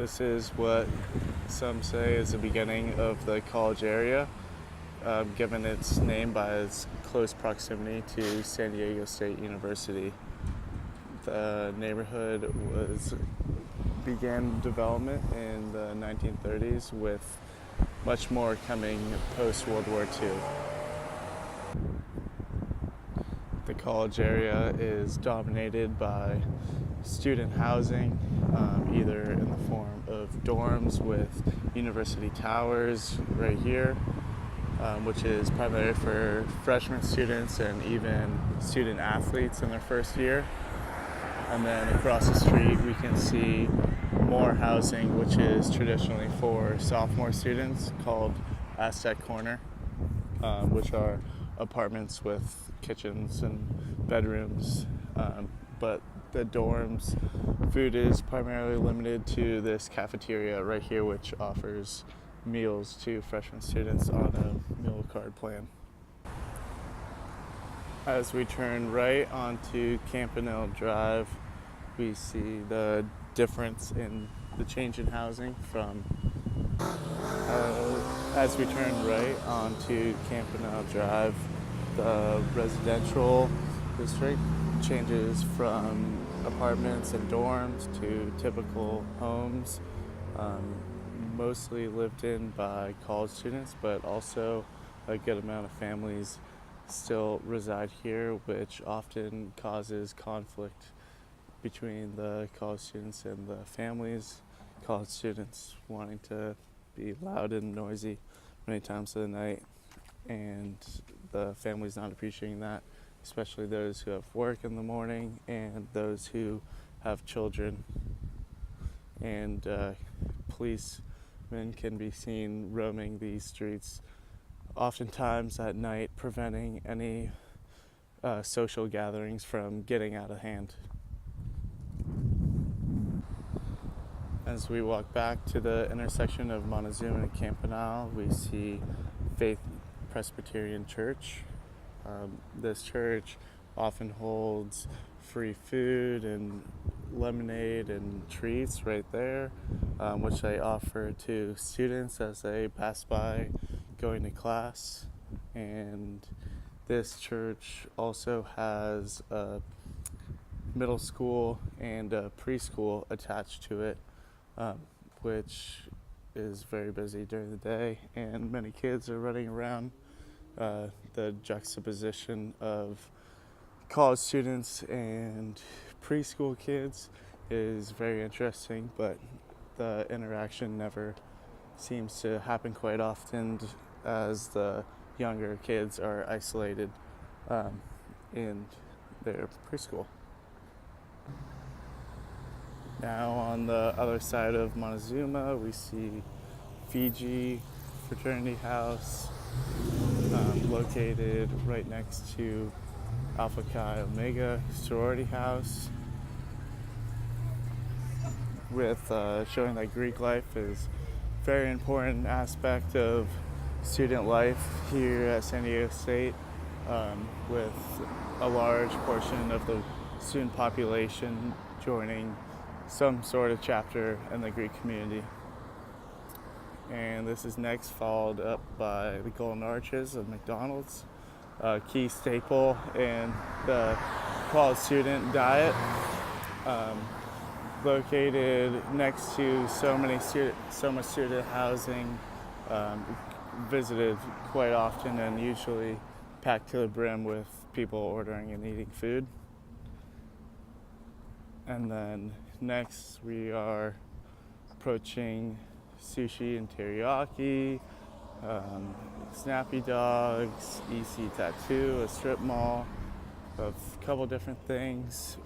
This is what some say is the beginning of the college area, given its name by its close proximity to San Diego State University. The neighborhood began development in the 1930s, with much more coming post-World War II. The college area is dominated by student housing, either in the form of dorms with university towers right here, which is primarily for freshman students and even student athletes in their first year. And then across the street we can see more housing, which is traditionally for sophomore students, called Aztec Corner, which are apartments with kitchens and bedrooms. But the dorms, food is primarily limited to this cafeteria right here, which offers meals to freshman students on a meal card plan. As we turn right onto Campanile Drive, we see the difference in the change in housing from as we turn right onto Campanile Drive, the residential district changes from apartments and dorms to typical homes, mostly lived in by college students, but also a good amount of families still reside here, which often causes conflict between the college students and the families. College students wanting to be loud and noisy many times of the night, and the families not appreciating that, especially those who have work in the morning and those who have children. And policemen can be seen roaming these streets, oftentimes at night, preventing any social gatherings from getting out of hand. As we walk back to the intersection of Montezuma and Campanile, we see Faith Presbyterian Church. This church often holds free food and lemonade and treats right there, which they offer to students as they pass by going to class. And this church also has a middle school and a preschool attached to it, which is very busy during the day, and many kids are running around. The juxtaposition of college students and preschool kids is very interesting, but the interaction never seems to happen quite often, as the younger kids are isolated in their preschool. Now on the other side of Montezuma, we see Fiji Fraternity House, located right next to Alpha Chi Omega Sorority House, with showing that Greek life is a very important aspect of student life here at San Diego State, with a large portion of the student population joining some sort of chapter in the Greek community. And this is next followed up by the Golden Arches of McDonald's, a key staple in the college student diet, located next to so much student housing, visited quite often and usually packed to the brim with people ordering and eating food. And then next we are approaching Sushi and Teriyaki, Snappy Dogs, EC Tattoo, a strip mall of a couple different things.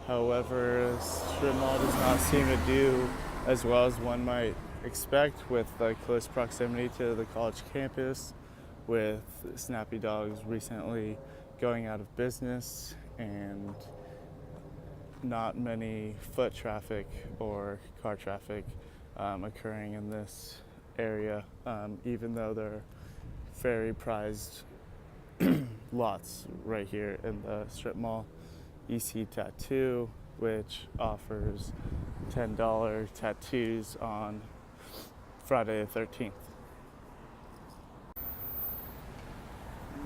However, strip mall does not seem to do as well as one might expect, with the close proximity to the college campus, with Snappy Dogs recently going out of business and not many foot traffic or car traffic occurring in this area, even though there are very prized lots right here in the strip mall. EC Tattoo, which offers $10 tattoos on Friday the 13th.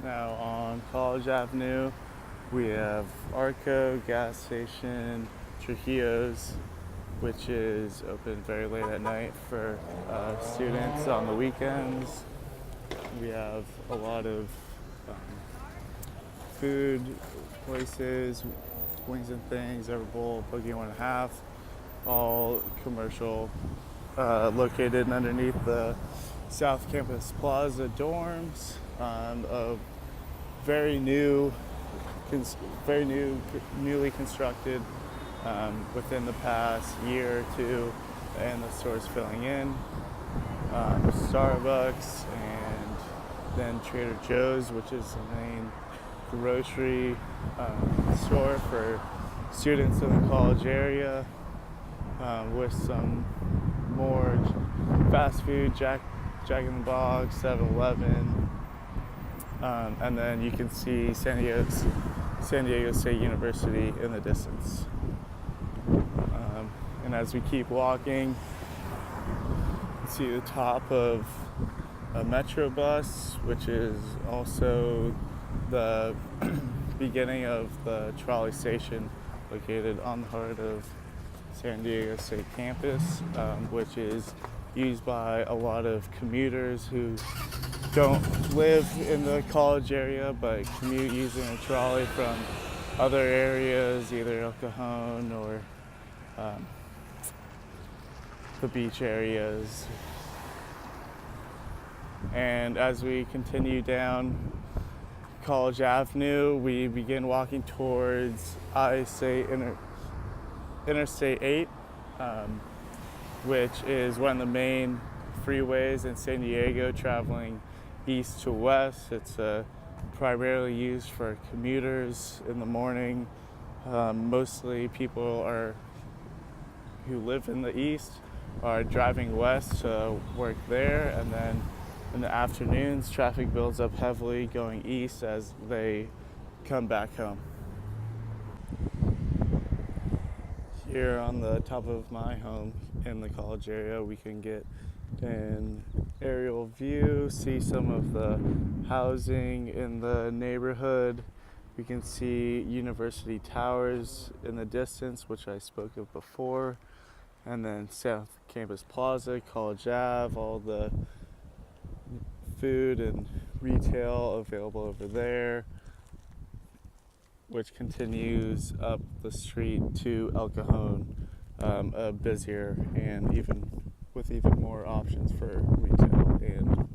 Now on College Avenue, we have Arco gas station, Trujillo's, which is open very late at night for students on the weekends. We have a lot of food places, Wings and Things, Everbowl, Boogie 1.5, all commercial, located underneath the South Campus Plaza dorms. A very new, newly constructed within the past year or two, and the store's filling in. Starbucks, and then Trader Joe's, which is the main grocery store for students in the college area, with some more fast food, Jack in the Box, 7-Eleven, and then you can see San Diego State University in the distance. And as we keep walking, you can see the top of a Metro bus, which is also the beginning of the trolley station located on the heart of San Diego State campus, which is used by a lot of commuters who don't live in the college area but commute using a trolley from other areas, either El Cajon or the beach areas. And as we continue down College Avenue, we begin walking towards Interstate 8, which is one of the main freeways in San Diego traveling east to west. It's primarily used for commuters in the morning. Mostly people who live in the east are driving west to work there, and then in the afternoons traffic builds up heavily going east as they come back home. Here on the top of my home in the college area, we can get an aerial view, see some of the housing in the neighborhood. We can see University Towers in the distance, which I spoke of before, and then South Campus Plaza, College Ave, all the food and retail available over there, which continues up the street to El Cajon, a busier and even more options for retail and